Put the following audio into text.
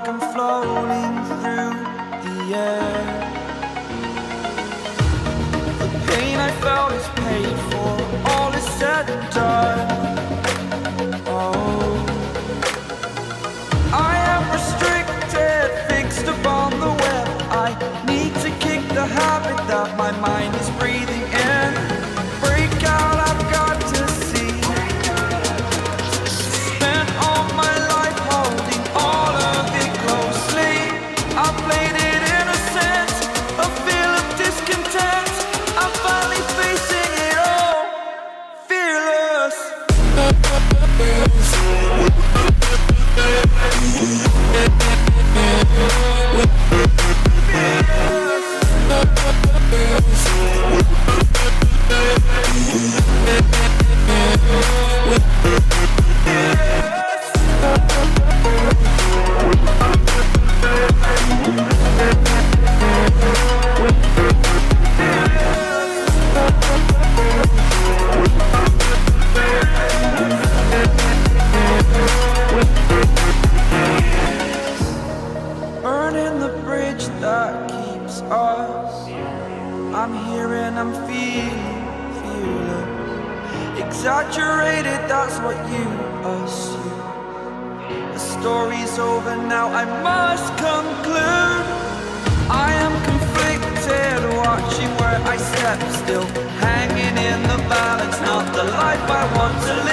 like I'm floating through the air. The pain I felt is paid for, all is said and done. Oh, I am restricted, fixed upon the web. I need to kick the habit that my mind is breathing in. Break out, I've got to see. Spent all my life holding all of it closely. I played it innocent, a feel of discontent. I'm finally facing it all, fearless. Burning the bridge that keeps us. I'm here and I'm feeling fearless. Exaggerated, that's what you assume. The story's over now, I must conclude. I am conflicted, watching where I step still, hanging in the balance, not the life I want to